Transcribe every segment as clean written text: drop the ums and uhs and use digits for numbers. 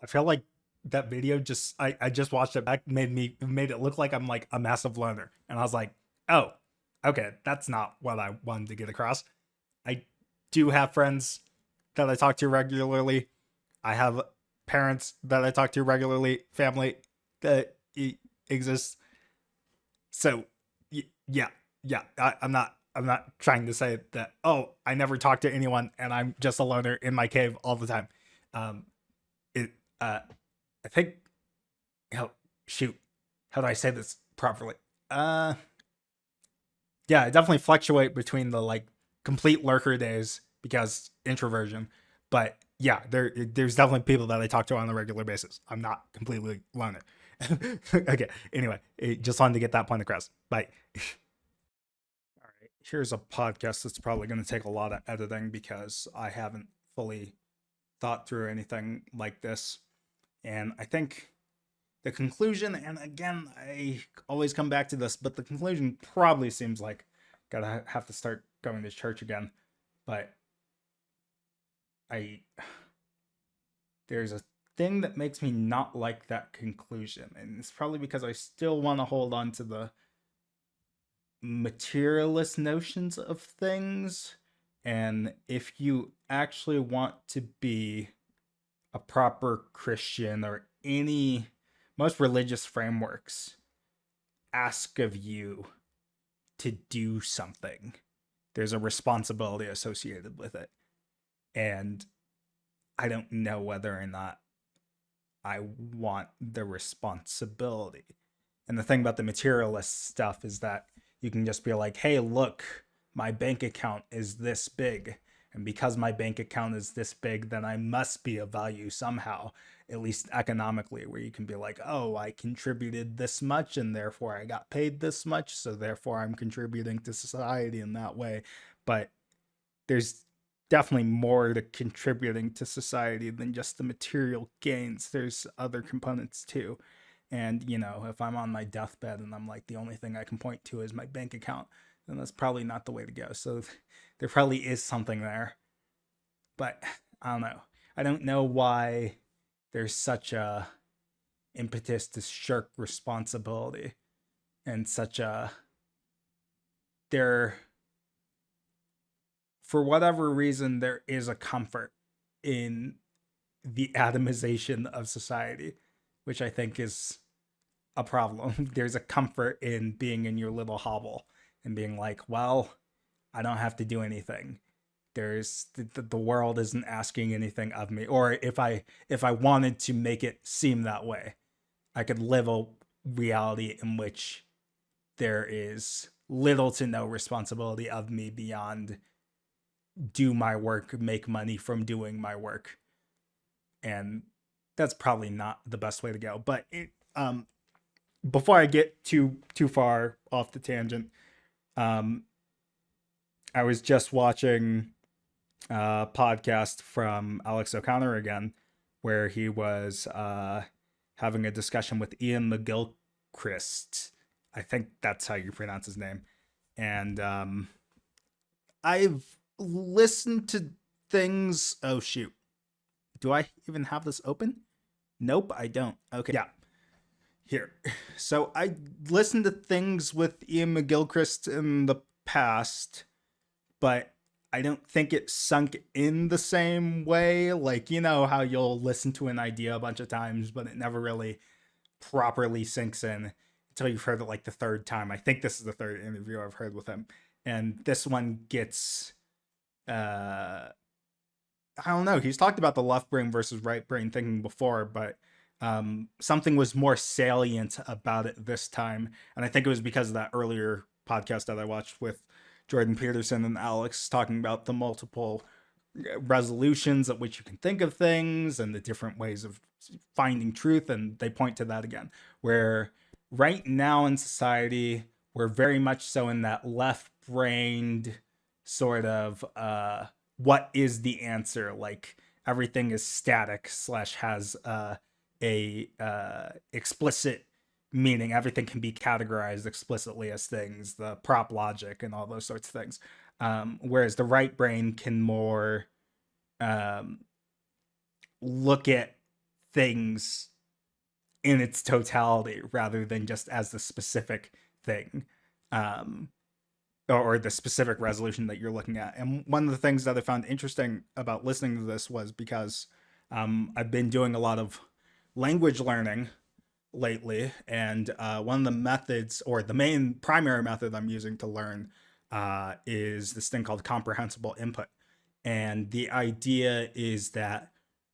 I feel like that video just I just watched it back, made it look like I'm like a massive loner. And I was like, oh, okay, that's not what I wanted to get across. I do have friends that I talk to regularly. I have parents that I talk to regularly, family that exists. So yeah, yeah. I'm not trying to say that. Oh, I never talk to anyone and I'm just a loner in my cave all the time. Um, it. I think. How shoot? How do I say this properly? Uh, yeah, I definitely fluctuate between the like complete lurker days because introversion, but yeah, there's definitely people that I talk to on a regular basis. I'm not completely loner. Okay. Anyway, just wanted to get that point across. Bye. All right. Here's a podcast that's probably going to take a lot of editing because I haven't fully thought through anything like this, and I think the conclusion, and again, I always come back to this, but the conclusion probably seems like gotta have to start going to church again. But I there's a thing that makes me not like that conclusion, and it's probably because I still want to hold on to the materialist notions of things. And if you actually want to be a proper Christian or any most religious frameworks ask of you to do something. There's a responsibility associated with it. And I don't know whether or not I want the responsibility. And the thing about the materialist stuff is that you can just be like, hey, look, my bank account is this big. And because my bank account is this big, then I must be of value somehow, at least economically, where you can be like, oh, I contributed this much and therefore I got paid this much. So therefore I'm contributing to society in that way. But there's definitely more to contributing to society than just the material gains. There's other components too. And, if I'm on my deathbed and I'm like, the only thing I can point to is my bank account, then that's probably not the way to go. So there probably is something there. But I don't know. I don't know why there's such a impetus to shirk responsibility and such a there for whatever reason there is a comfort in the atomization of society, which I think is a problem. There's a comfort in being in your little hovel and being like, well, I don't have to do anything. There's the world isn't asking anything of me. Or if I wanted to make it seem that way, I could live a reality in which there is little to no responsibility of me beyond do my work, make money from doing my work. And that's probably not the best way to go. But before I get too far off the tangent, um, I was just watching a podcast from Alex O'Connor again, where he was having a discussion with Ian McGilchrist. I think that's how you pronounce his name. And I've listened to things. Oh, shoot. Do I even have this open? Nope, I don't. Okay. Yeah. Here. So I listened to things with Ian McGilchrist in the past, but I don't think it sunk in the same way. Like, how you'll listen to an idea a bunch of times, but it never really properly sinks in until you've heard it like the third time. I think this is the third interview I've heard with him. And this one gets I don't know. He's talked about the left brain versus right brain thinking before, but something was more salient about it this time. And I think it was because of that earlier podcast that I watched with Jordan Peterson and Alex talking about the multiple resolutions at which you can think of things and the different ways of finding truth. And they point to that again, where right now in society, we're very much so in that left brained sort of what is the answer? Like everything is static / has a explicit meaning. Everything can be categorized explicitly as things, the prop logic and all those sorts of things. Whereas the right brain can more look at things in its totality rather than just as the specific thing, um, or the specific resolution that you're looking at. And one of the things that I found interesting about listening to this was because I've been doing a lot of language learning lately, and one of the methods, or the main primary method I'm using to learn, is this thing called comprehensible input. And the idea is that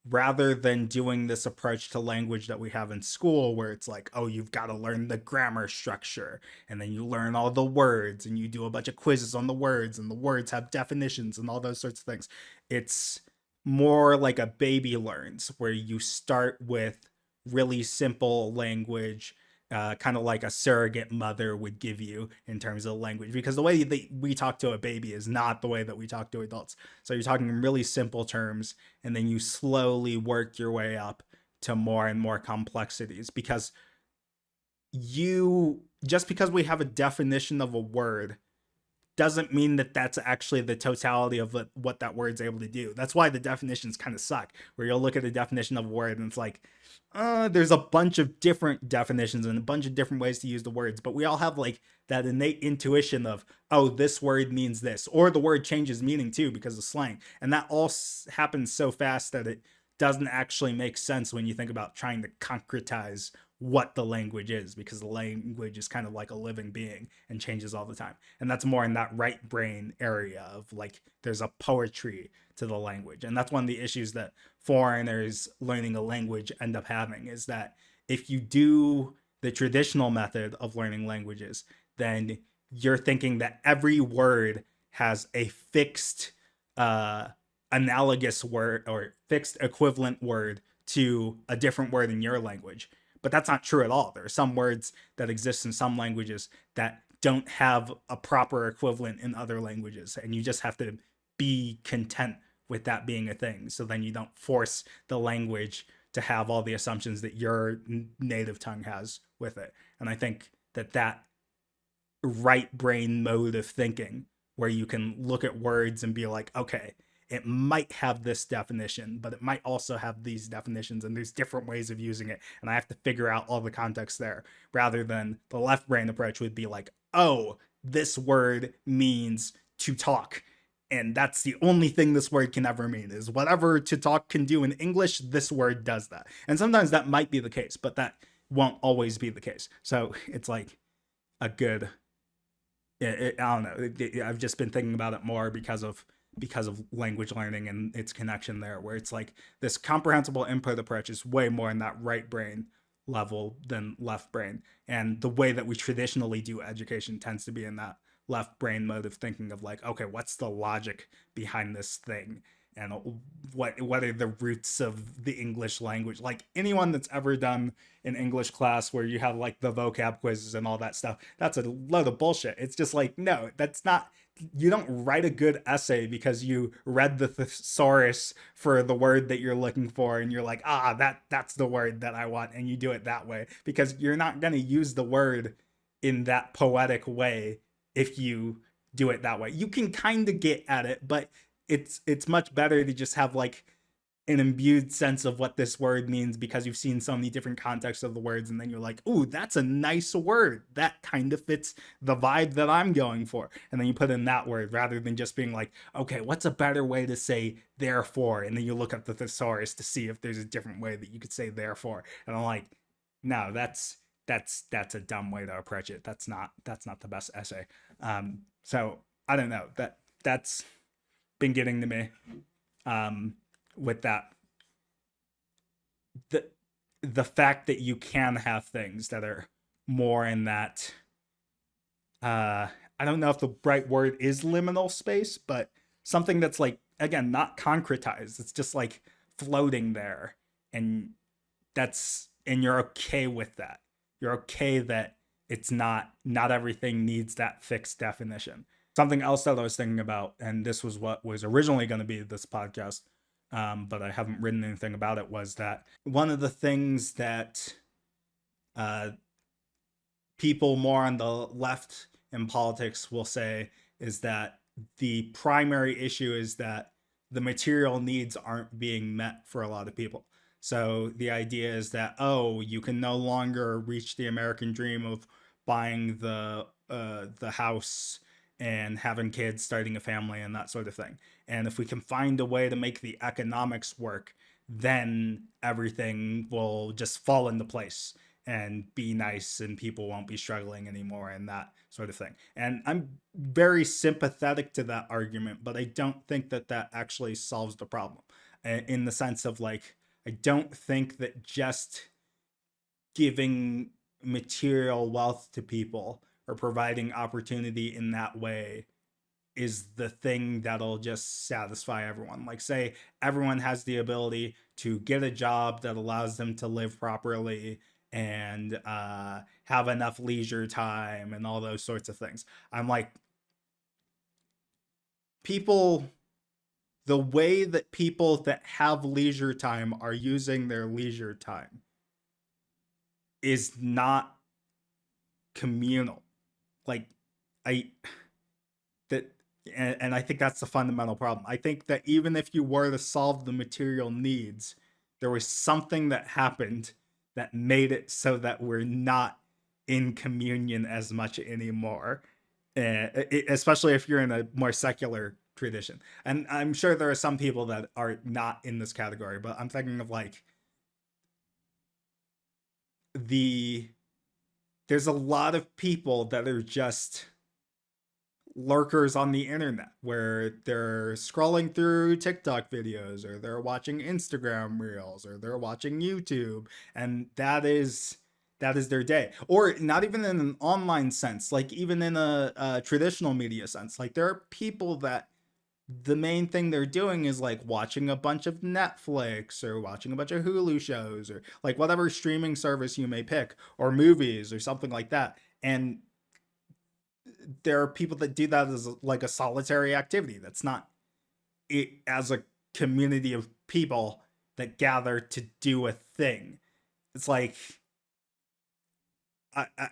rather than doing this approach to language that we have in school, where it's like, oh, you've got to learn the grammar structure, and then you learn all the words, and you do a bunch of quizzes on the words, and the words have definitions and all those sorts of things. It's more like a baby learns, where you start with really simple language, kind of like a surrogate mother would give you in terms of language, because the way that we talk to a baby is not the way that we talk to adults. So you're talking in really simple terms, and then you slowly work your way up to more and more complexities, because just because we have a definition of a word doesn't mean that that's actually the totality of what that word's able to do. That's why the definitions kind of suck, where you'll look at a definition of a word and it's like, there's a bunch of different definitions and a bunch of different ways to use the words, but we all have like that innate intuition of, oh, this word means this, or the word changes meaning too because of slang. And that all happens so fast that it doesn't actually make sense when you think about trying to concretize what the language is, because the language is kind of like a living being and changes all the time. And that's more in that right brain area of like, there's a poetry to the language. And that's one of the issues that foreigners learning a language end up having, is that if you do the traditional method of learning languages, then you're thinking that every word has a fixed analogous word or fixed equivalent word to a different word in your language. But that's not true at all. There are some words that exist in some languages that don't have a proper equivalent in other languages, and you just have to be content with that being a thing. So then you don't force the language to have all the assumptions that your native tongue has with it. And I think that right brain mode of thinking, where you can look at words and be like, okay, it might have this definition, but it might also have these definitions, and there's different ways of using it, and I have to figure out all the context there, rather than the left brain approach would be like, oh, this word means to talk, and that's the only thing this word can ever mean, is whatever to talk can do in English, this word does that. And sometimes that might be the case, but that won't always be the case. So it's like a good, I don't know, I've just been thinking about it more because of language learning and its connection there, where it's like this comprehensible input approach is way more in that right brain level than left brain. And the way that we traditionally do education tends to be in that left brain mode of thinking of like, okay, what's the logic behind this thing? And what are the roots of the English language? Like, anyone that's ever done an English class where you have like the vocab quizzes and all that stuff, that's a load of bullshit. It's just like, no, that's not, you don't write a good essay because you read the thesaurus for the word that you're looking for and you're like, that's the word that I want, and you do it that way, because you're not going to use the word in that poetic way. If you do it that way, you can kind of get at it, but it's much better to just have like an imbued sense of what this word means, because you've seen so many different contexts of the words, and then you're like, ooh, that's a nice word, that kind of fits the vibe that I'm going for, and then you put in that word, rather than just being like, okay, what's a better way to say therefore, and then you look up the thesaurus to see if there's a different way that you could say therefore. And I'm like, no, that's a dumb way to approach it. That's not the best essay. So I don't know, that's been getting to me, with that, the fact that you can have things that are more in that, I don't know if the right word is liminal space, but something that's like, again, not concretized. It's just like floating there, and you're okay with that. You're okay that it's not everything needs that fixed definition. Something else that I was thinking about, and this was what was originally going to be this podcast, but I haven't written anything about it, was that one of the things that people more on the left in politics will say is that the primary issue is that the material needs aren't being met for a lot of people. So the idea is that, oh, you can no longer reach the American dream of buying the house and having kids, starting a family, and that sort of thing. And if we can find a way to make the economics work, then everything will just fall into place and be nice, and people won't be struggling anymore, and that sort of thing. And I'm very sympathetic to that argument, but I don't think that that actually solves the problem, in the sense of like, I don't think that just giving material wealth to people or providing opportunity in that way is the thing that'll just satisfy everyone. Like, say everyone has the ability to get a job that allows them to live properly and have enough leisure time and all those sorts of things. I'm like, people, the way that people that have leisure time are using their leisure time is not communal. Like, I that and I think that's the fundamental problem. I think that even if you were to solve the material needs, there was something that happened that made it so that we're not in communion as much anymore. Especially if you're in a more secular tradition. And I'm sure there are some people that are not in this category, but I'm thinking of like the there's a lot of people that are just lurkers on the internet, where they're scrolling through TikTok videos, or they're watching Instagram reels, or they're watching YouTube, and that is their day. Or not even in an online sense, like even in a traditional media sense. Like, there are people that the main thing they're doing is like watching a bunch of Netflix or watching a bunch of Hulu shows, or like whatever streaming service you may pick, or movies or something like that. And there are people that do that as like a solitary activity. That's not it as a community of people that gather to do a thing. It's like,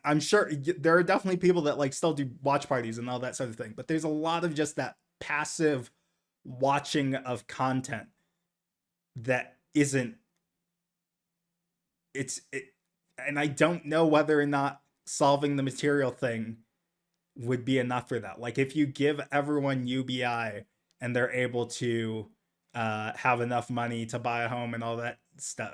I'm sure there are definitely people that like still do watch parties and all that sort of thing, but there's a lot of just that passive watching of content that isn't it. And I don't know whether or not solving the material thing would be enough for that. Like, if you give everyone UBI and they're able to have enough money to buy a home and all that stuff,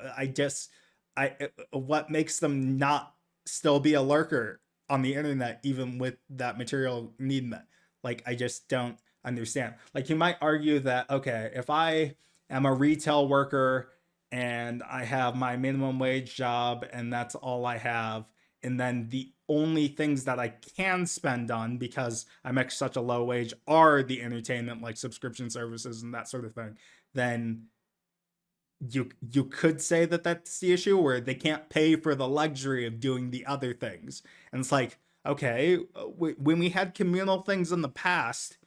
what makes them not still be a lurker on the internet even with that material need met? Like, I just don't understand. Like, you might argue that, okay, if I am a retail worker and I have my minimum wage job and that's all I have, and then the only things that I can spend on, because I make such a low wage, are the entertainment, like subscription services and that sort of thing, then you could say that that's the issue, where they can't pay for the luxury of doing the other things. And it's like, okay, when we had communal things in the past,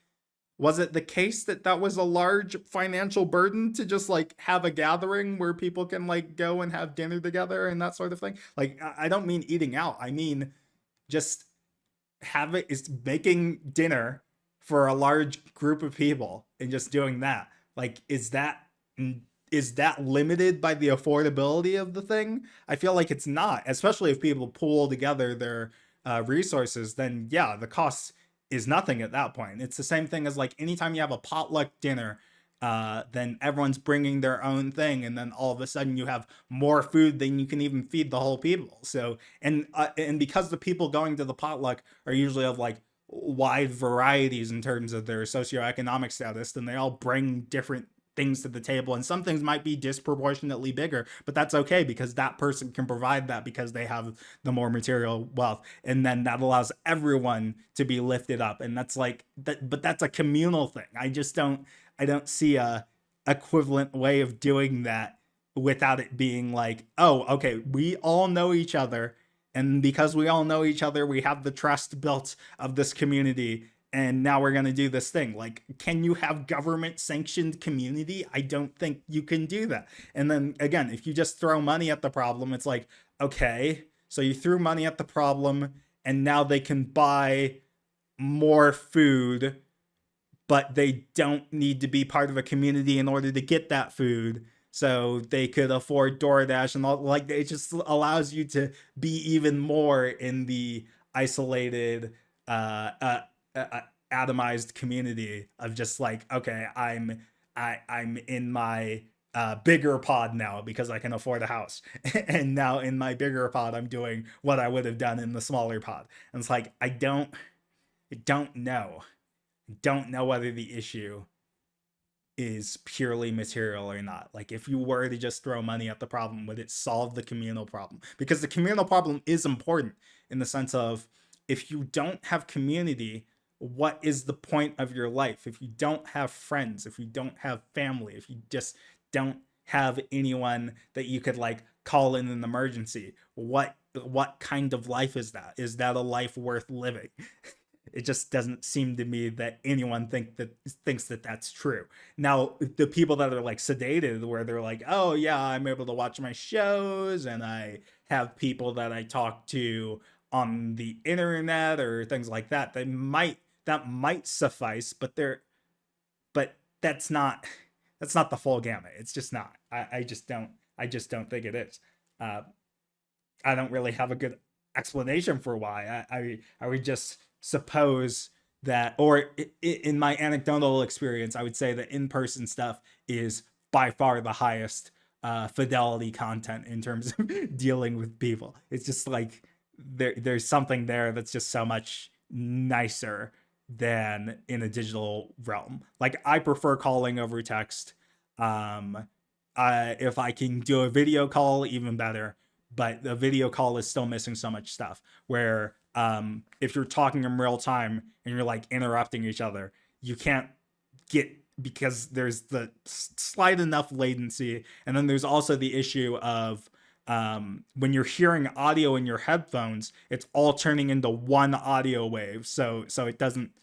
was it the case that that was a large financial burden to just like have a gathering where people can like go and have dinner together and that sort of thing? Like, I don't mean eating out. I mean just have it is making dinner for a large group of people and just doing that. Like, is that limited by the affordability of the thing? I feel like it's not, especially if people pool together their resources. Then yeah, the cost is nothing at that point. It's the same thing as like anytime you have a potluck dinner, then everyone's bringing their own thing, and then all of a sudden you have more food than you can even feed the whole people. So, and because the people going to the potluck are usually of like wide varieties in terms of their socioeconomic status, then they all bring different things to the table, and some things might be disproportionately bigger, but that's okay because that person can provide that because they have the more material wealth, and then that allows everyone to be lifted up. And that's like that, but that's a communal thing. I don't see a equivalent way of doing that without it being like, oh, okay, we all know each other, and because we all know each other, we have the trust built of this community, and now we're going to do this thing. Like, can you have government sanctioned community? I don't think you can do that. And then again, if you just throw money at the problem, it's like, okay, so you threw money at the problem and now they can buy more food, but they don't need to be part of a community in order to get that food. so they could afford DoorDash and all. Like, it just allows you to be even more in the isolated, uh, uh, atomized community of just like, okay, I'm in my bigger pod now because I can afford a house, and now in my bigger pod I'm doing what I would have done in the smaller pod. And it's like, I don't know whether the issue is purely material or not. Like, if you were to just throw money at the problem, would it solve the communal problem? Because the communal problem is important in the sense of, if you don't have community, what is the point of your life? If you don't have friends, if you don't have family, if you just don't have anyone that you could like call in an emergency, what kind of life is that? Is that a life worth living? It just doesn't seem to me that anyone thinks that that's true. Now, the people that are like sedated, where they're like, oh yeah, I'm able to watch my shows and I have people that I talk to on the internet or things like that, that might suffice, but that's not the full gamut. It's just not. I just don't think it is. uh I don't really have a good explanation for why. I would just suppose that, or in my anecdotal experience, I would say that in person stuff is by far the highest fidelity content in terms of dealing with people. It's just like, there's something there that's just so much nicer than in a digital realm. Like, I prefer calling over text. Um, if I can do a video call, even better, but the video call is still missing so much stuff, where if you're talking in real time and you're like interrupting each other, you can't get, because there's the slight enough latency. And then there's also the issue of, when you're hearing audio in your headphones, it's all turning into one audio wave, so it doesn't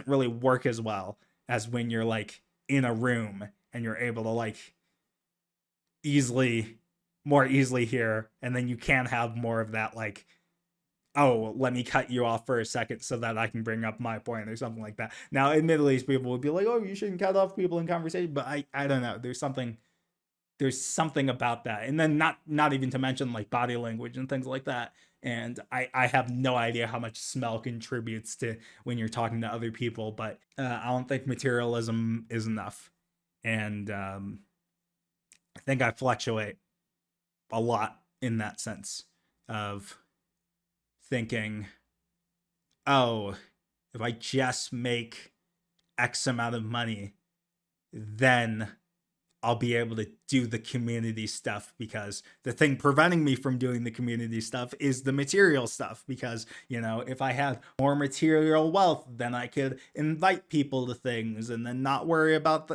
really work as well as when you're like in a room and you're able to like easily more easily hear, and then you can have more of that, like, oh, let me cut you off for a second so that I can bring up my point or something like that. Now, admittedly, people would be like, oh, you shouldn't cut off people in conversation, but I don't know, there's something about that. And then not even to mention like body language and things like that. And I have no idea how much smell contributes to when you're talking to other people, but I don't think materialism is enough. And I think I fluctuate a lot in that sense of thinking, oh, if I just make X amount of money, then I'll be able to do the community stuff, because the thing preventing me from doing the community stuff is the material stuff. Because, if I had more material wealth, then I could invite people to things and then not worry about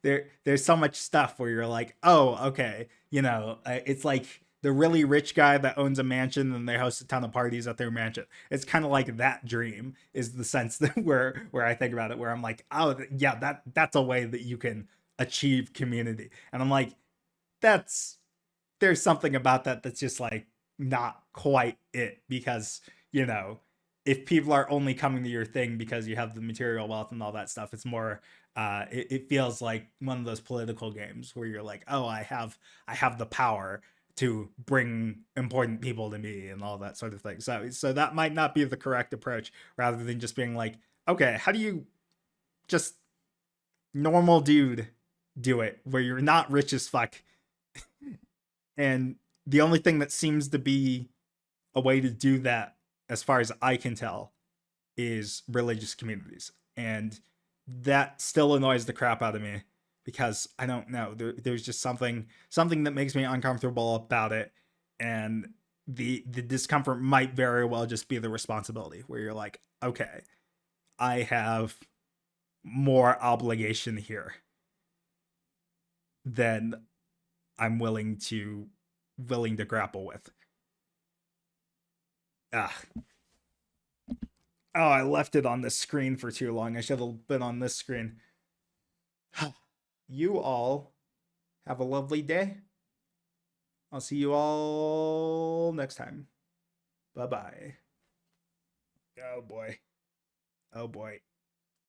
there's so much stuff where you're like, oh, okay, it's like the really rich guy that owns a mansion and they host a ton of parties at their mansion. It's kind of like that dream is the sense that where I think about it, where I'm like, oh yeah, that's a way that you can achieve community. And I'm like, there's something about that that's just like not quite it. Because, if people are only coming to your thing because you have the material wealth and all that stuff, it's more it feels like one of those political games where you're like, oh, I have the power to bring important people to me and all that sort of thing. So that might not be the correct approach, rather than just being like, okay, how do you just normal dude do it where you're not rich as fuck? And the only thing that seems to be a way to do that, as far as I can tell, is religious communities. And that still annoys the crap out of me, because I don't know, there's just something that makes me uncomfortable about it. And the discomfort might very well just be the responsibility, where you're like, okay, I have more obligation here than I'm willing to grapple with. Ah. Oh, I left it on this screen for too long. I should have been on this screen. You all have a lovely day. I'll see you all next time. Bye-bye. Oh boy. Oh boy.